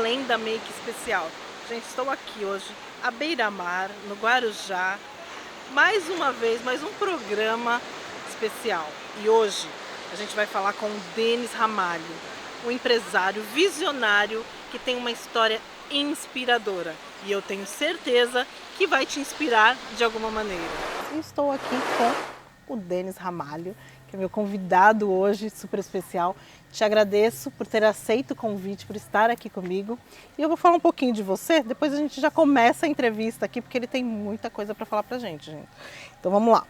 além da make especial. Gente, estou aqui hoje, à beira-mar, no Guarujá, mais uma vez, mais um programa especial. E hoje a gente vai falar com o Denis Ramalho, um empresário visionário que tem uma história inspiradora. E eu tenho certeza que vai te inspirar de alguma maneira. E estou aqui com o Denis Ramalho, que é meu convidado hoje, super especial. Te agradeço por ter aceito o convite, por estar aqui comigo. E eu vou falar um pouquinho de você, depois a gente já começa a entrevista aqui, porque ele tem muita coisa para falar pra gente. Então vamos lá.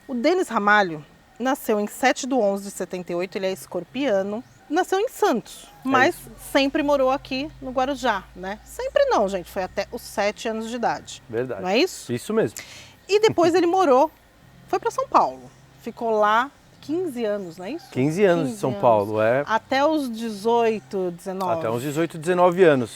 O Denis Ramalho nasceu em 7/11/78, ele é escorpiano. Nasceu em Santos, mas sempre morou aqui no Guarujá, né? Sempre não, gente, foi até os 7 anos de idade. Verdade. Não é isso? Isso mesmo. E depois ele foi para São Paulo. Ficou lá 15 anos, não é isso? 15 anos em São Paulo, é. Até os 18, 19. Até uns 18, 19 anos.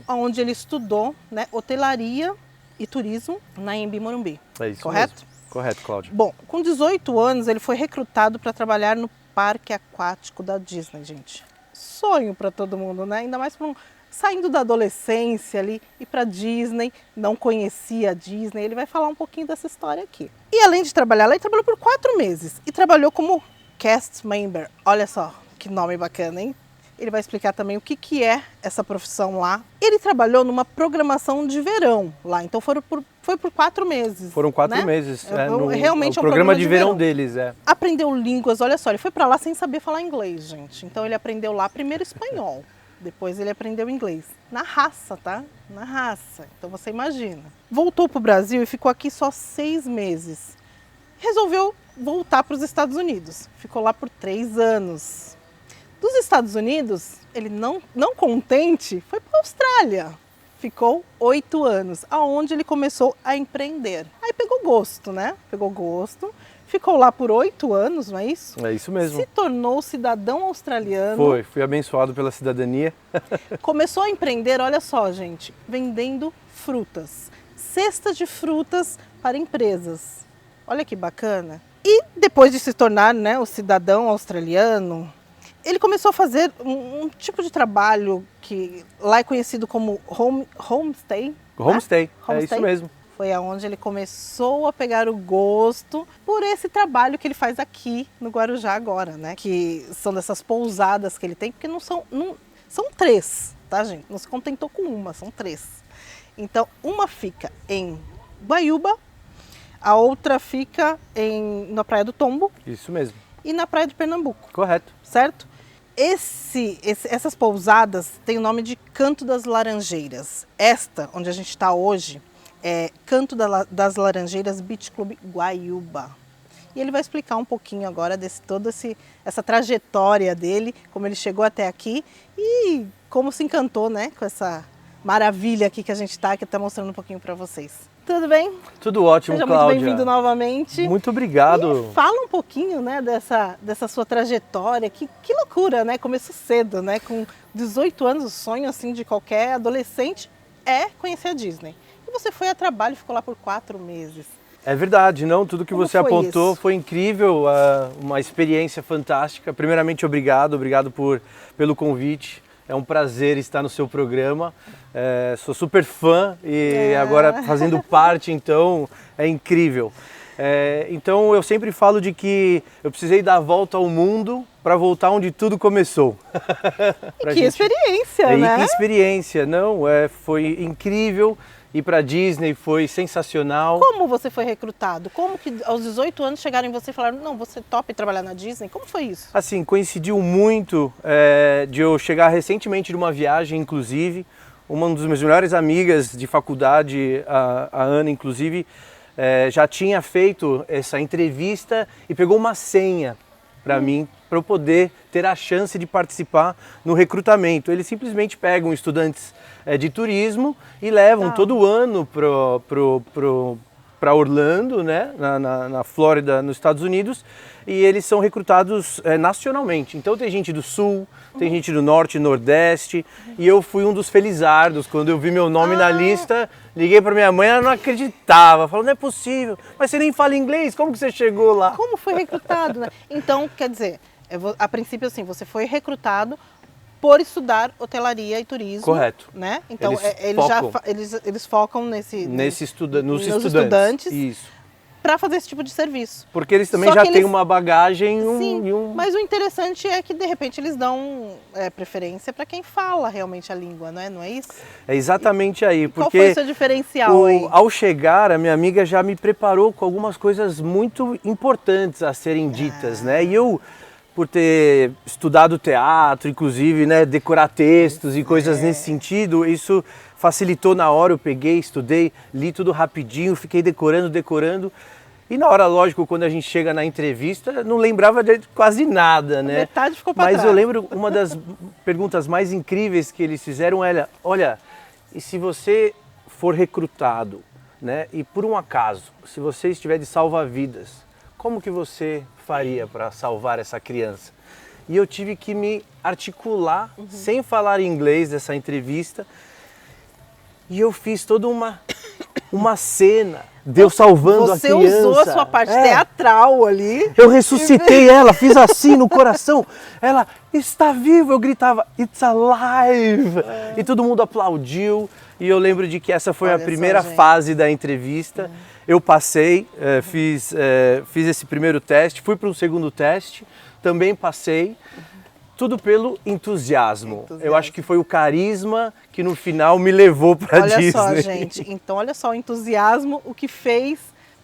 Onde ele estudou, né, hotelaria e turismo na Anhembi Morumbi. É isso correto? mesmo. Correto, Cláudia. Bom, com 18 anos ele foi recrutado para trabalhar no parque aquático da Disney, gente. Sonho para todo mundo, né? Ainda mais para saindo da adolescência ali e para Disney, não conhecia a Disney. Ele vai falar um pouquinho dessa história aqui. E além de trabalhar lá, ele trabalhou por 4 meses e trabalhou como cast member. Olha só que nome bacana, hein? Ele vai explicar também o que é essa profissão lá. Ele trabalhou numa programação de verão lá, então foi por 4 meses. Foram 4 né? meses. Realmente o é um programa de verão deles, é. Aprendeu línguas, olha só, ele foi para lá sem saber falar inglês, gente. Então ele aprendeu lá primeiro espanhol, depois ele aprendeu inglês. Na raça, tá? Na raça. Então você imagina. Voltou para o Brasil e ficou aqui só 6 meses. Resolveu voltar para os Estados Unidos. Ficou lá por 3 anos. Dos Estados Unidos, ele não contente, foi para a Austrália. Ficou 8 anos, aonde ele começou a empreender. Aí pegou gosto, né? Pegou gosto, ficou lá por 8 anos, não é isso? É isso mesmo. Se tornou cidadão australiano. Fui abençoado pela cidadania. Começou a empreender, olha só, gente, vendendo frutas. Cestas de frutas para empresas. Olha que bacana. E depois de se tornar, né, o cidadão australiano, ele começou a fazer um tipo de trabalho que lá é conhecido como homestay. Homestay, Né? é isso mesmo. Foi aonde ele começou a pegar o gosto por esse trabalho que ele faz aqui no Guarujá agora, né? Que são dessas pousadas que ele tem, porque são 3, tá, gente? Não se contentou com uma, são 3. Então, uma fica em Guaiúba, a outra fica na Praia do Tombo. Isso mesmo. E na Praia de Pernambuco. Correto. Certo? Essas pousadas têm o nome de Canto das Laranjeiras. Esta, onde a gente está hoje, é Canto das Laranjeiras Beach Club Guaiúba. E ele vai explicar um pouquinho agora essa trajetória dele, como ele chegou até aqui e como se encantou, né, com essa maravilha aqui que a gente está, que está mostrando um pouquinho para vocês. Tudo bem? Tudo ótimo, Seja Cláudia. muito bem-vindo novamente. Muito obrigado. E fala um pouquinho, né, dessa sua trajetória. Que loucura, né? Começou cedo, né? Com 18 anos, o sonho assim de qualquer adolescente é conhecer a Disney. E você foi a trabalho e ficou lá por 4 meses. É verdade, não? Tudo que você apontou foi incrível, uma experiência fantástica. Primeiramente, obrigado pelo convite. É um prazer estar no seu programa. Sou super fã e agora fazendo parte, então, é incrível. Então, eu sempre falo de que eu precisei dar a volta ao mundo para voltar onde tudo começou. Experiência, né? Que experiência, não? Foi incrível. Ir para Disney foi sensacional. Como você foi recrutado? Como que aos 18 anos chegaram em você e falaram, não, você topa trabalhar na Disney? Como foi isso? Assim, coincidiu muito de eu chegar recentemente de uma viagem, inclusive. Uma das minhas melhores amigas de faculdade, a Ana, inclusive, já tinha feito essa entrevista e pegou uma senha para mim, para eu poder ter a chance de participar no recrutamento. Eles simplesmente pegam estudantes de turismo e levam todo ano para Orlando, né, na Flórida, nos Estados Unidos, e eles são recrutados nacionalmente. Então tem gente do Sul, tem gente do Norte e Nordeste, e eu fui um dos felizardos. Quando eu vi meu nome na lista, liguei para minha mãe, ela não acreditava, falou, não é possível, mas você nem fala inglês, como que você chegou lá? Como foi recrutado, né? Então, quer dizer, a princípio assim, você foi recrutado por estudar hotelaria e turismo. Correto. Né? Então, eles focam nos estudantes. Isso. Para fazer esse tipo de serviço. Porque eles também já têm uma bagagem mas o interessante é que, de repente, eles dão preferência para quem fala realmente a língua, não é isso? É exatamente aí. Porque qual foi o seu diferencial aí? Ao chegar, a minha amiga já me preparou com algumas coisas muito importantes a serem ditas, né? E eu, por ter estudado teatro, inclusive, né, decorar textos e coisas nesse sentido, isso facilitou na hora. Eu peguei, estudei, li tudo rapidinho, fiquei decorando. E na hora, lógico, quando a gente chega na entrevista, não lembrava de quase nada, né? Metade ficou para trás. Mas eu lembro, uma das perguntas mais incríveis que eles fizeram era, olha, e se você for recrutado, né, e por um acaso, se você estiver de salva-vidas, como que você faria para salvar essa criança? E eu tive que me articular, sem falar inglês, nessa entrevista, e eu fiz toda uma cena de eu salvando a criança. Você usou a sua parte teatral ali. Eu ressuscitei ela, fiz assim no coração. Ela está viva, eu gritava, it's alive! E todo mundo aplaudiu. E eu lembro de que essa foi a primeira fase da entrevista. Eu passei, fiz esse primeiro teste, fui para um segundo teste, também passei. Tudo pelo entusiasmo. Eu acho que foi o carisma que no final me levou para a Disney. Olha só, gente. Então, olha só, o entusiasmo, o que fez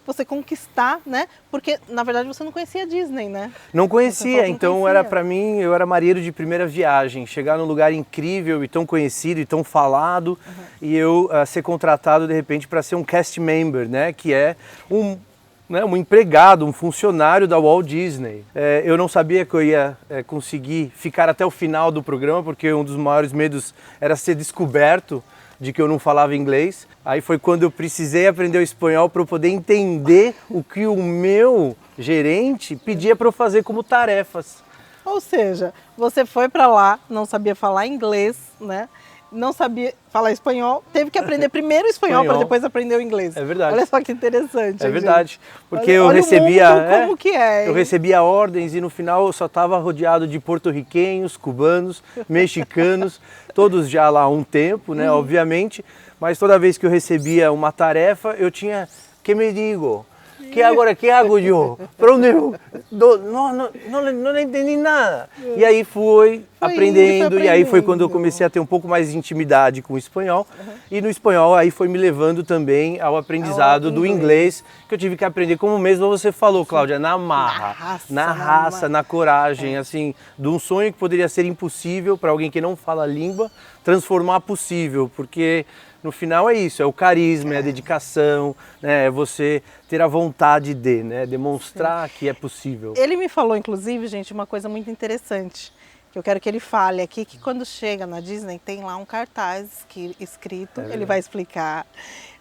você conquistar, né? Porque, na verdade, você não conhecia a Disney, né? Não conhecia, então era para mim, eu era marinheiro de primeira viagem. Chegar num lugar incrível e tão conhecido e tão falado, e eu ser contratado, de repente, para ser um cast member, né? Que é um empregado, um funcionário da Walt Disney. Eu não sabia que eu ia conseguir ficar até o final do programa, porque um dos maiores medos era ser descoberto de que eu não falava inglês. Aí foi quando eu precisei aprender o espanhol para eu poder entender o que o meu gerente pedia para eu fazer como tarefas. Ou seja, você foi para lá, não sabia falar inglês, né? Não sabia falar espanhol, teve que aprender primeiro o espanhol para depois aprender o inglês. É verdade. Olha só que interessante. É verdade. Gente. Porque eu recebia. Como que é, eu recebia ordens e no final eu só estava rodeado de porto-riquenhos, cubanos, mexicanos, todos já lá há um tempo, né? Obviamente. Mas toda vez que eu recebia uma tarefa, eu tinha. Que me digo? Que agora, que hago eu? Para onde eu? Não entendi nada. E aí fui aprendendo, e aí foi quando eu comecei a ter um pouco mais de intimidade com o espanhol. E no espanhol aí foi me levando também ao aprendizado do inglês, que eu tive que aprender, como mesmo você falou, Cláudia, na marra, na raça, na coragem, assim, de um sonho que poderia ser impossível para alguém que não fala a língua, transformar possível, porque no final é isso, é o carisma, é a dedicação, né, é você ter a vontade de, né, demonstrar que é possível. Ele me falou, inclusive, gente, uma coisa muito interessante, que eu quero que ele fale aqui, que quando chega na Disney tem lá um cartaz escrito, ele vai explicar,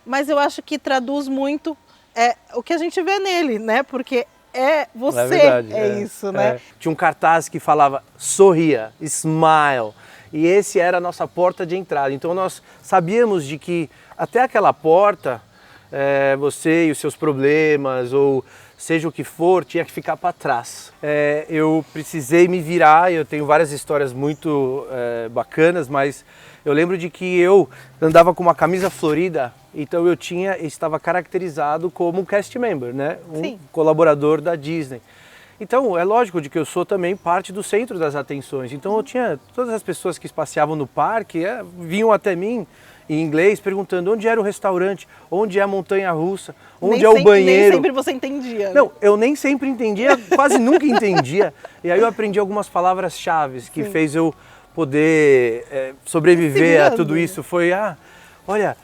mas eu acho que traduz muito o que a gente vê nele, né, porque você, é verdade, isso, né. Tinha um cartaz que falava, sorria, smile. E esse era a nossa porta de entrada. Então nós sabíamos de que até aquela porta, você e os seus problemas, ou seja o que for, tinha que ficar para trás. Eu precisei me virar, eu tenho várias histórias muito bacanas, mas eu lembro de que eu andava com uma camisa florida, então eu estava caracterizado como um cast member, né? Um colaborador da Disney. Então, é lógico de que eu sou também parte do centro das atenções. Então, eu tinha todas as pessoas que passeavam no parque, vinham até mim em inglês perguntando onde era o restaurante, onde é a montanha-russa, onde é o banheiro. Nem sempre você entendia. Né? Não, eu nem sempre entendia, quase nunca entendia. E aí eu aprendi algumas palavras-chave que fez eu poder sobreviver a tudo isso. Foi, olha,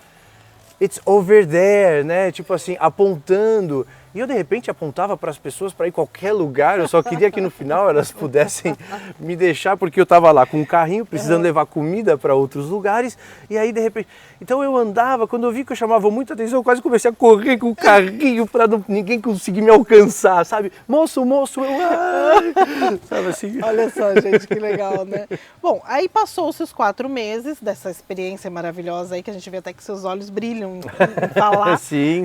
it's over there, né? Tipo assim, apontando. E eu, de repente, apontava para as pessoas para ir em qualquer lugar, eu só queria que no final elas pudessem me deixar, porque eu estava lá com um carrinho, precisando levar comida para outros lugares, e aí, de repente... Então eu andava, quando eu vi que eu chamava muita atenção, eu quase comecei a correr com o carrinho para ninguém conseguir me alcançar, sabe? Moço, sabe assim? Olha só, gente, que legal, né? Bom, aí passou-se os 4 meses dessa experiência maravilhosa aí, que a gente vê até que seus olhos brilham em falar. Sim.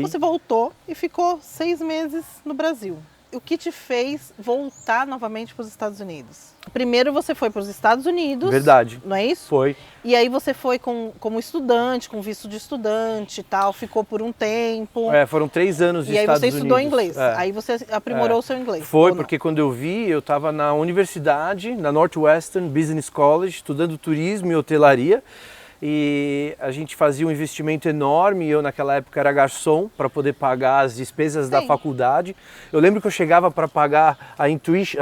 Você voltou e ficou 6 meses no Brasil. o que te fez voltar novamente para os Estados Unidos? Primeiro você foi para os Estados Unidos. Verdade. Não é isso? Foi. E aí você foi como estudante, com visto de estudante e tal, ficou por um tempo. Foram 3 anos de Estados Unidos. E aí você estudou inglês. Aí você aprimorou o seu inglês. Foi, porque quando eu vi, eu estava na universidade, na Northwestern Business College, estudando turismo e hotelaria. E a gente fazia um investimento enorme, eu naquela época era garçom para poder pagar as despesas da faculdade. Eu lembro que eu chegava para pagar a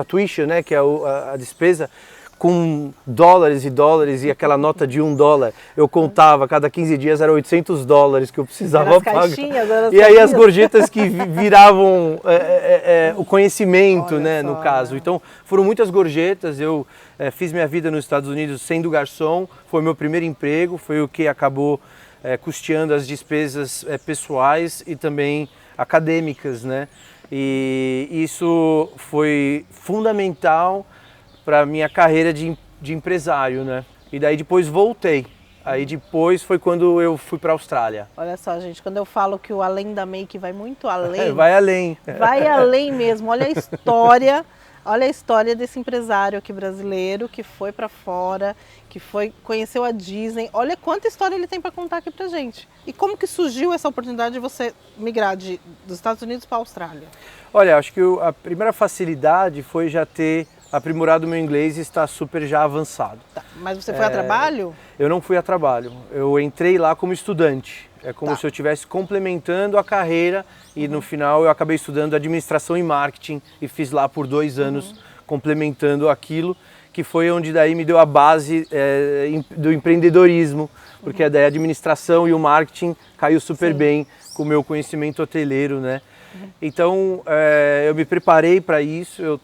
tuition, né, que é a despesa, com dólares e dólares e aquela nota de $1. Eu contava, cada 15 dias era $800 que eu precisava pagar. E aí as gorjetas que viravam o conhecimento, né, no caso. Então foram muitas gorjetas, eu fiz minha vida nos Estados Unidos sendo garçom, foi meu primeiro emprego, foi o que acabou custeando as despesas pessoais e também acadêmicas, né? E isso foi fundamental para minha carreira de empresário, né? E daí depois voltei. Aí depois foi quando eu fui para a Austrália. Olha só, gente, quando eu falo que o além da make vai muito além. Vai além. Vai além mesmo. Olha a história desse empresário aqui brasileiro que foi para fora, que conheceu a Disney. Olha quanta história ele tem para contar aqui pra gente. E como que surgiu essa oportunidade de você migrar dos Estados Unidos para a Austrália? Olha, acho que a primeira facilidade foi já ter aprimorado meu inglês e está super já avançado. Tá, mas você foi a trabalho? Eu não fui a trabalho, eu entrei lá como estudante. É como se eu estivesse complementando a carreira e no final eu acabei estudando administração e marketing e fiz lá por 2 anos complementando aquilo, que foi onde daí me deu a base do empreendedorismo, porque daí a administração e o marketing caiu super bem com o meu conhecimento hoteleiro, né? Então eu me preparei para isso, eu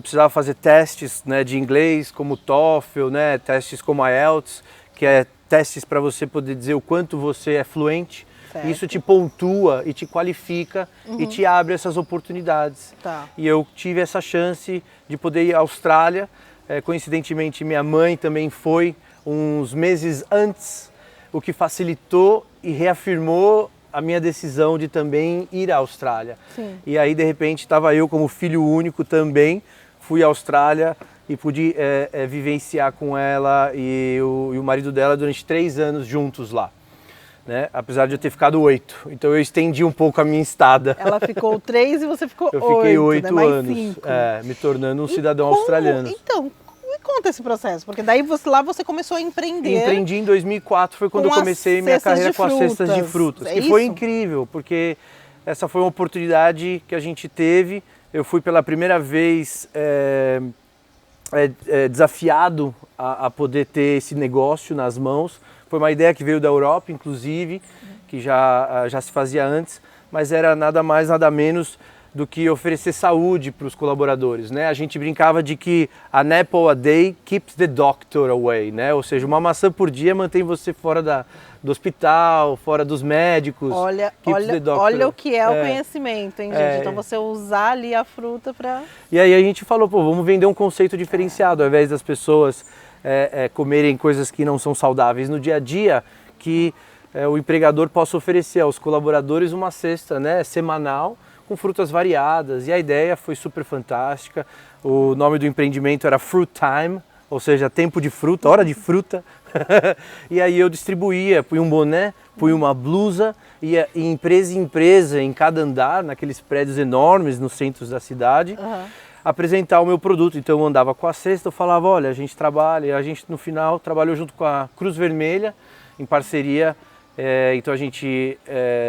precisava fazer testes, né, de inglês, como o TOEFL, né, testes como a IELTS, que é testes para você poder dizer o quanto você é fluente. Certo. Isso te pontua e te qualifica e te abre essas oportunidades. Tá. E eu tive essa chance de poder ir à Austrália. Coincidentemente, minha mãe também foi uns meses antes, o que facilitou e reafirmou a minha decisão de também ir à Austrália. Sim. E aí, de repente, estava eu como filho único também, fui à Austrália e pude vivenciar com ela e o marido dela durante 3 anos juntos lá, né? Apesar de eu ter ficado 8. Então eu estendi um pouco a minha estada. Ela ficou 3 e você ficou 8. Eu fiquei 8 né? anos, Mais 5. me tornando um cidadão australiano. Então, me conta esse processo, porque daí lá você começou a empreender. Empreendi em 2004, foi quando eu comecei minha carreira com as cestas de frutas. Que foi incrível, porque essa foi uma oportunidade que a gente teve. Eu fui pela primeira vez desafiado a poder ter esse negócio nas mãos. Foi uma ideia que veio da Europa, inclusive, que já se fazia antes, mas era nada mais, nada menos do que oferecer saúde para os colaboradores, né? A gente brincava de que an apple a day keeps the doctor away, né? Ou seja, uma maçã por dia mantém você fora do hospital, fora dos médicos. Olha o que é o conhecimento, hein, gente? Então você usar ali a fruta para... E aí a gente falou, vamos vender um conceito diferenciado, ao invés das pessoas comerem coisas que não são saudáveis no dia a dia, que o empregador possa oferecer aos colaboradores uma cesta, né, semanal, com frutas variadas, e a ideia foi super fantástica. O nome do empreendimento era Fruit Time, ou seja, tempo de fruta, hora de fruta. E aí eu distribuía, punha um boné, punha uma blusa, ia empresa em empresa, em cada andar, naqueles prédios enormes nos centros da cidade, apresentar o meu produto. Então eu andava com a cesta, eu falava, olha, a gente trabalha, e a gente no final trabalhou junto com a Cruz Vermelha, em parceria. Então a gente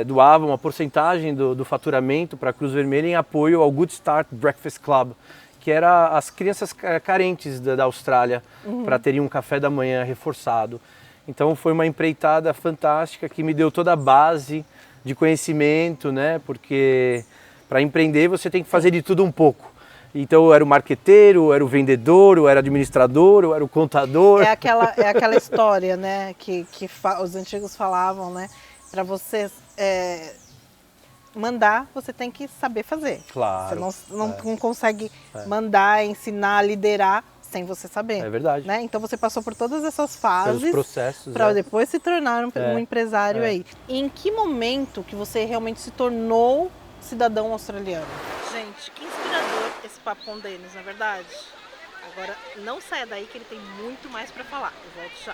doava uma porcentagem do faturamento para a Cruz Vermelha em apoio ao Good Start Breakfast Club, que era as crianças carentes da Austrália, para terem um café da manhã reforçado. Então foi uma empreitada fantástica que me deu toda a base de conhecimento, né? Porque para empreender você tem que fazer de tudo um pouco. Então eu era o marqueteiro, eu era o vendedor, eu era o administrador, eu era o contador. É aquela história, né, que os antigos falavam, né? Para você mandar, você tem que saber fazer. Claro. Você não consegue mandar, ensinar, liderar sem você saber. É verdade. Né? Então você passou por todas essas fases. Pelos processos. Para depois se tornar um empresário aí. E em que momento que você realmente se tornou cidadão australiano? Gente, gente. Que inspirador esse papo com o Denis, não é verdade? Agora, não saia daí que ele tem muito mais para falar. Eu volto já.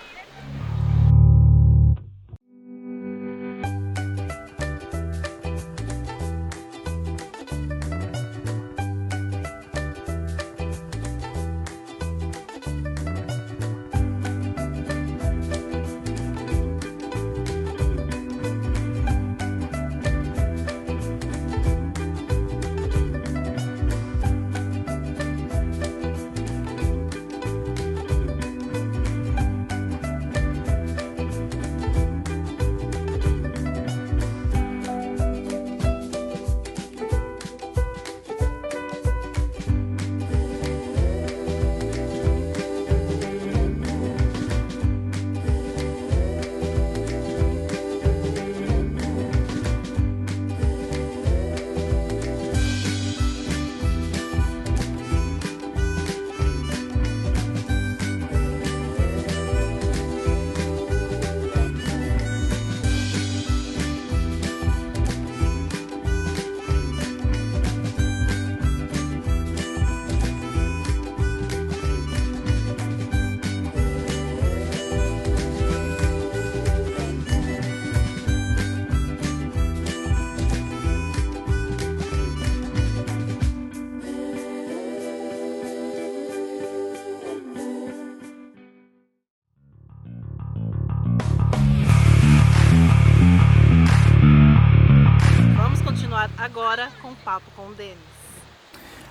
Agora com o papo com o Denis.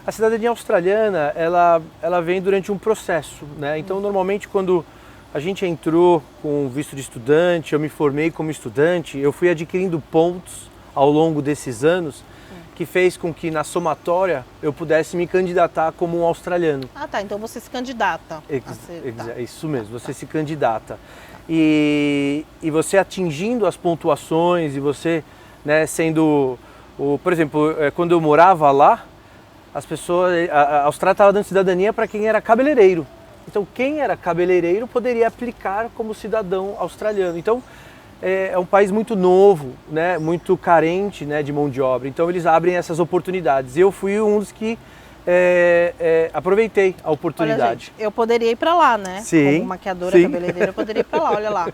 A cidadania australiana, ela vem durante um processo, né? Então, normalmente, quando a gente entrou com visto de estudante, eu me formei como estudante, eu fui adquirindo pontos ao longo desses anos, que fez com que, na somatória, eu pudesse me candidatar como um australiano. Ah, tá. Então você se candidata. É isso mesmo, você se candidata. E você atingindo as pontuações e você, né, sendo... Por exemplo, quando eu morava lá, as pessoas, a Austrália estava dando cidadania para quem era cabeleireiro. Então, quem era cabeleireiro poderia aplicar como cidadão australiano. Então, é um país muito novo, né, muito carente, né, de mão de obra. Então, eles abrem essas oportunidades. E eu fui um dos que aproveitei a oportunidade. Olha, gente, eu poderia ir para lá, né? Sim. Como maquiadora, cabeleireira, eu poderia ir para lá, olha lá.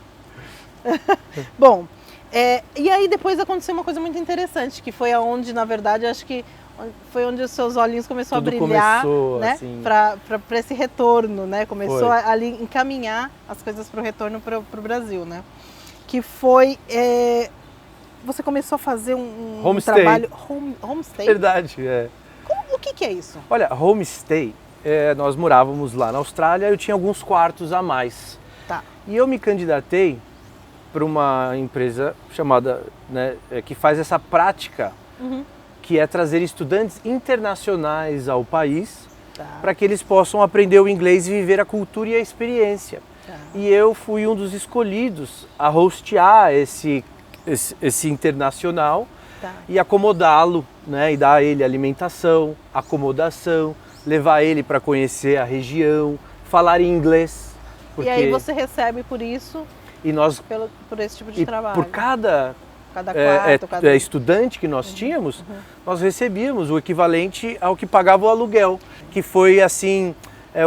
Bom... e aí depois aconteceu uma coisa muito interessante, que foi aonde, na verdade, acho que foi onde os seus olhinhos começou Tudo a brilhar, começou, né? Assim... Para esse retorno, né? Começou ali encaminhar as coisas para o retorno para o Brasil, né? Que foi... você começou a fazer um trabalho... Homestay? Verdade, O que é isso? Olha, homestay, nós morávamos lá na Austrália e eu tinha alguns quartos a mais. Tá. E eu me candidatei para uma empresa chamada, né, que faz essa prática, que é trazer estudantes internacionais ao país, para que eles possam aprender o inglês e viver a cultura e a experiência. E eu fui um dos escolhidos a hostear esse internacional e acomodá-lo, né, e dar a ele alimentação, acomodação, levar ele para conhecer a região, falar em inglês. E aí você recebe por isso... E nós, por esse tipo de trabalho. Por cada quarto, estudante que nós tínhamos, nós recebíamos o equivalente ao que pagava o aluguel, que foi assim,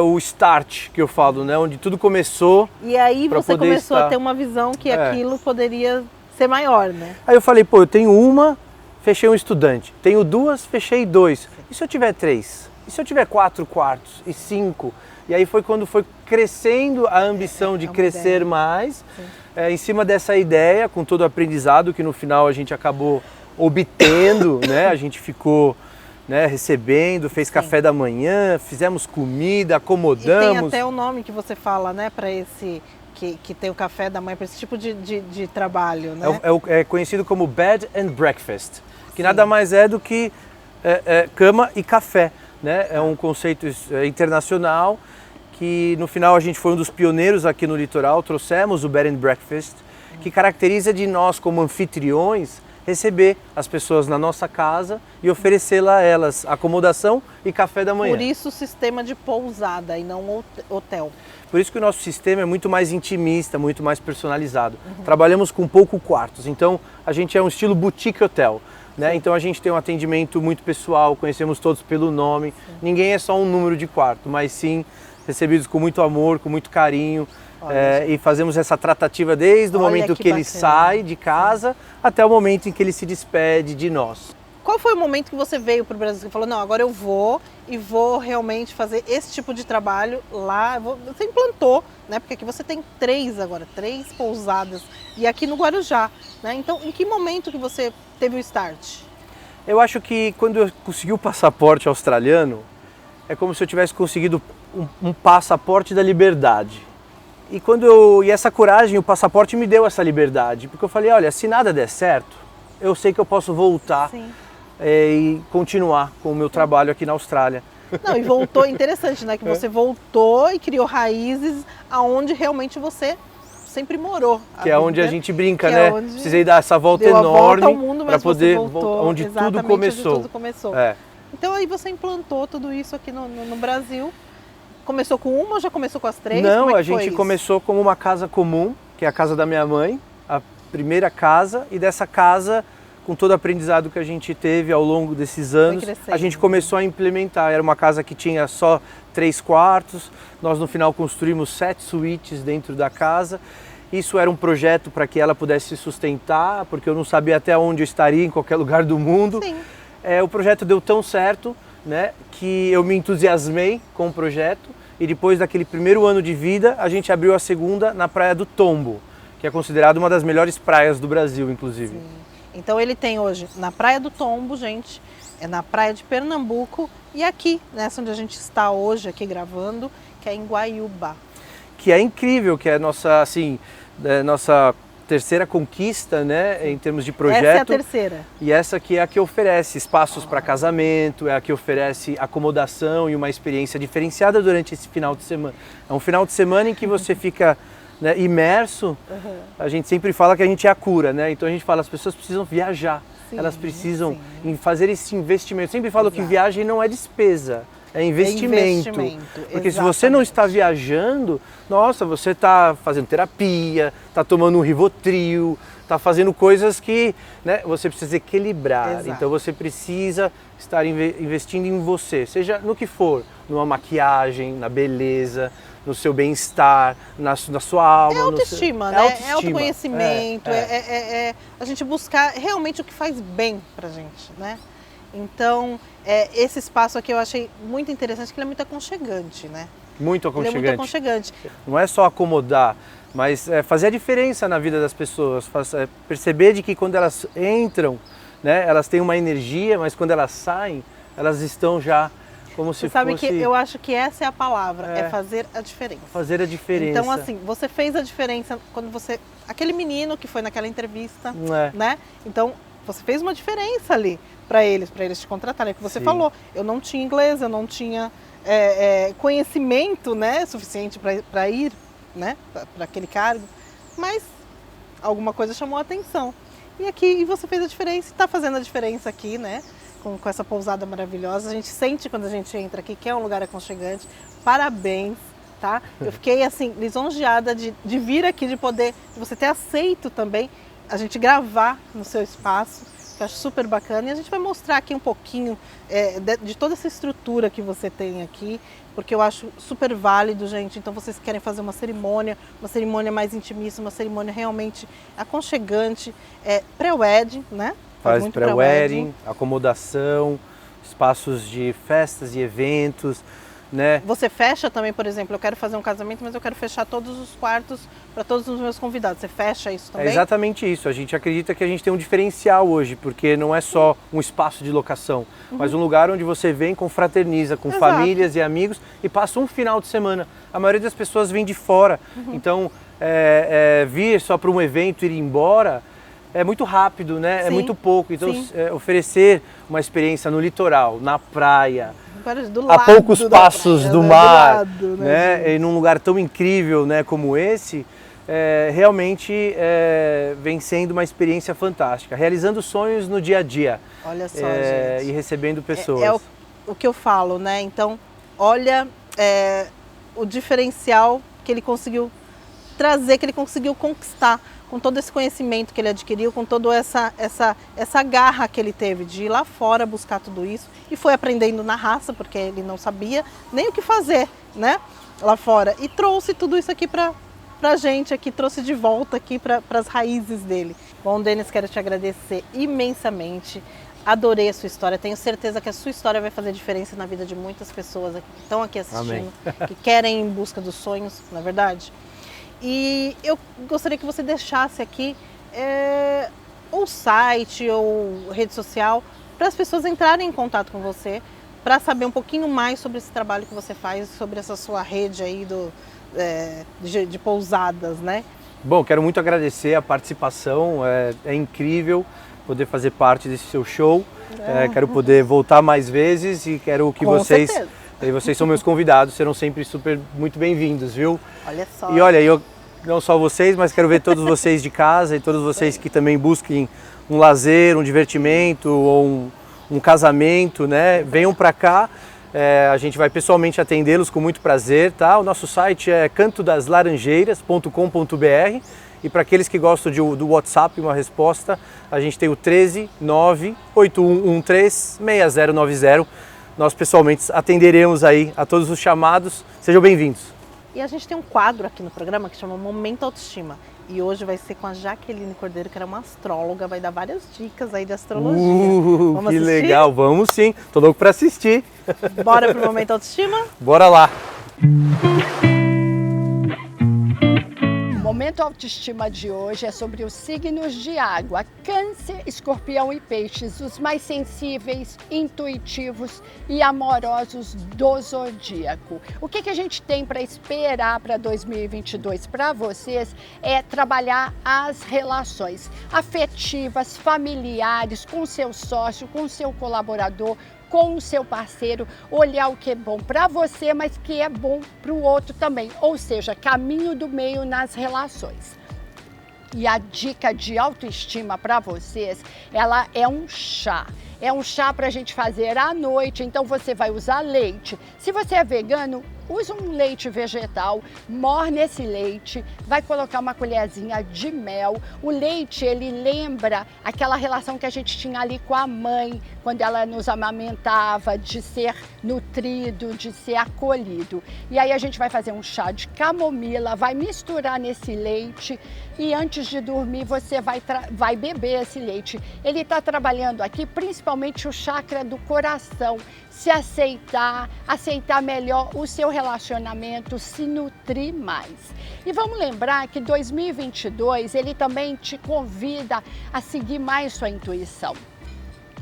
o start que eu falo, né? Onde tudo começou. E aí você começou a ter uma visão que aquilo poderia ser maior, né? Aí eu falei, eu tenho uma, fechei um estudante. Tenho duas, fechei dois. E se eu tiver 3? E se eu tiver 4 quartos? E 5? E aí foi quando foi crescendo a ambição de crescer mais, em cima dessa ideia, com todo o aprendizado que no final a gente acabou obtendo, né? A gente ficou, né, recebendo, fez café da manhã, fizemos comida, acomodamos. E tem até o nome que você fala, né, para esse... Que tem o café da manhã, para esse tipo de trabalho, né? É conhecido como Bed and Breakfast, que nada mais é do que cama e café, né? É um conceito internacional que no final a gente foi um dos pioneiros aqui no litoral, trouxemos o Bed and Breakfast, que caracteriza de nós como anfitriões receber as pessoas na nossa casa e oferecê-la a elas acomodação e café da manhã. Por isso o sistema de pousada e não hotel. Por isso que o nosso sistema é muito mais intimista, muito mais personalizado. Trabalhamos com poucos quartos, então a gente é um estilo boutique hotel. né? Então a gente tem um atendimento muito pessoal, conhecemos todos pelo nome. Ninguém é só um número de quarto, mas sim recebidos com muito amor, com muito carinho. E fazemos essa tratativa desde o momento que ele sai de casa até o momento em que ele se despede de nós. Qual foi o momento que você veio para o Brasil e falou, não, agora eu vou e vou realmente fazer esse tipo de trabalho lá? Você implantou, né? Porque aqui você tem 3 pousadas e aqui no Guarujá, né? Então, em que momento que você teve o start? Eu acho que quando eu consegui o passaporte australiano, é como se eu tivesse conseguido um passaporte da liberdade. E essa coragem, o passaporte me deu essa liberdade, porque eu falei, olha, se nada der certo, eu sei que eu posso voltar e continuar com o meu trabalho aqui na Austrália. Não, e voltou, interessante, né? Que você voltou e criou raízes aonde realmente você sempre morou. Que é onde a gente brinca, né? Precisei dar essa volta enorme para poder voltar onde tudo começou. Onde tudo começou. Então aí você implantou tudo isso aqui no Brasil. Começou com uma ou já começou com as 3? Não, a gente começou como uma casa comum, que é a casa da minha mãe, a primeira casa, e dessa casa, com todo o aprendizado que a gente teve ao longo desses anos, a gente começou a implementar. Era uma casa que tinha só 3 quartos, nós no final construímos 7 suítes dentro da casa. Isso era um projeto para que ela pudesse se sustentar, porque eu não sabia até onde eu estaria em qualquer lugar do mundo. O projeto deu tão certo, né, que eu me entusiasmei com o projeto, e depois daquele primeiro ano de vida, a gente abriu a segunda na Praia do Tombo, que é considerada uma das melhores praias do Brasil, inclusive. Então ele tem hoje na Praia do Tombo, gente, é na Praia de Pernambuco, e aqui, nessa onde a gente está hoje, aqui gravando, que é em Guaiúba. Que é incrível, que é nossa, assim, nossa terceira conquista, né, em termos de projeto. Essa é a terceira. E essa aqui é a que oferece espaços para casamento, é a que oferece acomodação e uma experiência diferenciada durante esse final de semana. É um final de semana em que você fica, né, imerso. A gente sempre fala que a gente é a cura, né? Então a gente fala, as pessoas precisam viajar, elas precisam fazer esse investimento. Eu sempre falo que viagem não é despesa. É investimento. Porque se você não está viajando, nossa, você está fazendo terapia, está tomando um Rivotril, está fazendo coisas que, né, você precisa equilibrar. Então você precisa estar investindo em você, seja no que for, numa maquiagem, na beleza, no seu bem-estar, na sua alma. É autoestima, né? É autoconhecimento, a gente buscar realmente o que faz bem pra gente, né? Então, esse espaço aqui eu achei muito interessante, que ele é muito aconchegante, né? Muito aconchegante. Ele é muito aconchegante. Não é só acomodar, mas fazer a diferença na vida das pessoas, perceber de que quando elas entram, né, elas têm uma energia, mas quando elas saem, elas estão já como se fosse... Sabe que eu acho que essa é a palavra, é fazer a diferença. Fazer a diferença. Então, assim, você fez a diferença quando você... Aquele menino que foi naquela entrevista, né? Então, você fez uma diferença ali para eles te contratarem. Que você falou, eu não tinha inglês, eu não tinha conhecimento, né, suficiente para ir, né, para aquele cargo, mas alguma coisa chamou a atenção. E você fez a diferença, está fazendo a diferença aqui, né, com essa pousada maravilhosa. A gente sente quando a gente entra aqui que é um lugar aconchegante. Parabéns, tá? Eu fiquei assim lisonjeada de vir aqui, de você ter aceito também a gente gravar no seu espaço, que eu acho super bacana. E a gente vai mostrar aqui um pouquinho de toda essa estrutura que você tem aqui, porque eu acho super válido, gente. Então vocês querem fazer uma cerimônia mais intimista, uma cerimônia realmente aconchegante, pré-wedding, né? Faz pré-wedding, acomodação, espaços de festas e eventos, né? Você fecha também, por exemplo, eu quero fazer um casamento, mas eu quero fechar todos os quartos para todos os meus convidados. Você fecha isso também? É exatamente isso. A gente acredita que a gente tem um diferencial hoje, porque não é só um espaço de locação, mas um lugar onde você vem, confraterniza com famílias e amigos e passa um final de semana. A maioria das pessoas vem de fora, então vir só para um evento e ir embora é muito rápido, né? É muito pouco. Então, oferecer uma experiência no litoral, na praia, a poucos passos do mar, né? E num lugar tão incrível, né, como esse, realmente vem sendo uma experiência fantástica, realizando sonhos no dia a dia. Olha só, gente. E recebendo pessoas. O que eu falo, né? Então, olha o diferencial que ele conseguiu trazer, que ele conseguiu conquistar com todo esse conhecimento que ele adquiriu, com toda essa garra que ele teve de ir lá fora buscar tudo isso e foi aprendendo na raça, porque ele não sabia nem o que fazer, né, lá fora, e trouxe tudo isso aqui pra gente aqui, trouxe de volta aqui para as raízes dele. Bom, Denis, quero te agradecer imensamente. Adorei a sua história, tenho certeza que a sua história vai fazer diferença na vida de muitas pessoas que estão aqui assistindo, que querem ir em busca dos sonhos, na verdade. E eu gostaria que você deixasse aqui ou site ou rede social para as pessoas entrarem em contato com você, para saber um pouquinho mais sobre esse trabalho que você faz, sobre essa sua rede aí de pousadas, né? Bom, quero muito agradecer a participação, é incrível poder fazer parte desse seu show, quero poder voltar mais vezes e quero que vocês são meus convidados, serão sempre muito bem-vindos, viu? Olha só. E olha, eu não só vocês, mas quero ver todos vocês de casa e todos vocês que também busquem um lazer, um divertimento ou um casamento, né? Venham para cá, a gente vai pessoalmente atendê-los com muito prazer, tá? O nosso site é cantodaslaranjeiras.com.br. E para aqueles que gostam do WhatsApp, uma resposta, a gente tem o 13 98113 6090. Nós pessoalmente atenderemos aí a todos os chamados. Sejam bem-vindos. E a gente tem um quadro aqui no programa que chama Momento Autoestima. E hoje vai ser com a Jaqueline Cordeiro, que era uma astróloga, vai dar várias dicas aí de astrologia. Vamos que assistir? Legal, vamos sim. Tô louco para assistir. Bora pro Momento Autoestima? Bora lá. O Momento Autoestima de hoje é sobre os signos de água, Câncer, Escorpião e Peixes, os mais sensíveis, intuitivos e amorosos do zodíaco. O que a gente tem para esperar para 2022 para vocês é trabalhar as relações afetivas, familiares, com seu sócio, com seu colaborador, com o seu parceiro, olhar o que é bom para você, mas que é bom para o outro também, ou seja, caminho do meio nas relações. E a dica de autoestima para vocês, ela é um chá. É um chá para a gente fazer à noite, então você vai usar leite. Se você é vegano, usa um leite vegetal, morne esse leite, vai colocar uma colherzinha de mel. O leite, ele lembra aquela relação que a gente tinha ali com a mãe, quando ela nos amamentava, de ser nutrido, de ser acolhido. E aí a gente vai fazer um chá de camomila, vai misturar nesse leite e antes de dormir você vai beber esse leite. Ele está trabalhando aqui principalmente o chakra do coração, se aceitar melhor o seu relacionamento, se nutrir mais. E vamos lembrar que 2022 ele também te convida a seguir mais sua intuição,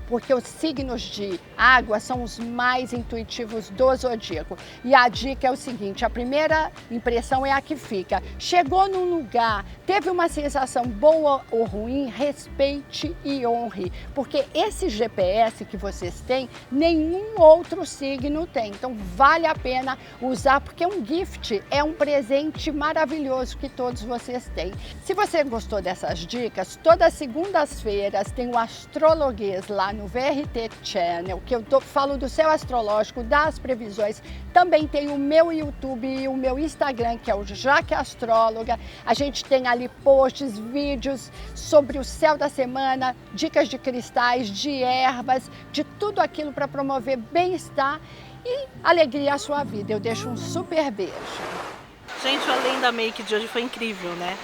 porque os signos de água são os mais intuitivos do zodíaco. E a dica é o seguinte, a primeira impressão é a que fica. Chegou num lugar, teve uma sensação boa ou ruim, respeite e honre, porque esse GPS que vocês têm, nenhum outro signo tem. Então vale a pena usar, porque é um gift, é um presente maravilhoso que todos vocês têm. Se você gostou dessas dicas, todas as segundas-feiras tem o Astrologuês lá no VRT Channel, que eu falo do céu astrológico, das previsões. Também tem o meu YouTube e o meu Instagram, que é o Jaque Astróloga. A gente tem ali posts, vídeos sobre o céu da semana, dicas de cristais, de ervas, de tudo aquilo para promover bem-estar e alegria à sua vida. Eu deixo um super beijo. Gente, o Além da Make de hoje foi incrível, né?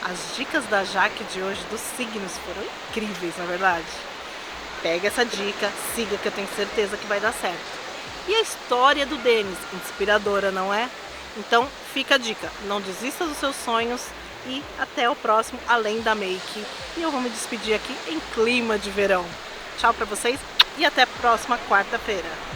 As dicas da Jaque de hoje dos signos foram incríveis, na verdade. Pega essa dica, siga, que eu tenho certeza que vai dar certo. E a história do Denis, inspiradora, não é? Então fica a dica, não desista dos seus sonhos e até o próximo Além da Make. E eu vou me despedir aqui em clima de verão. Tchau pra vocês e até a próxima quarta-feira.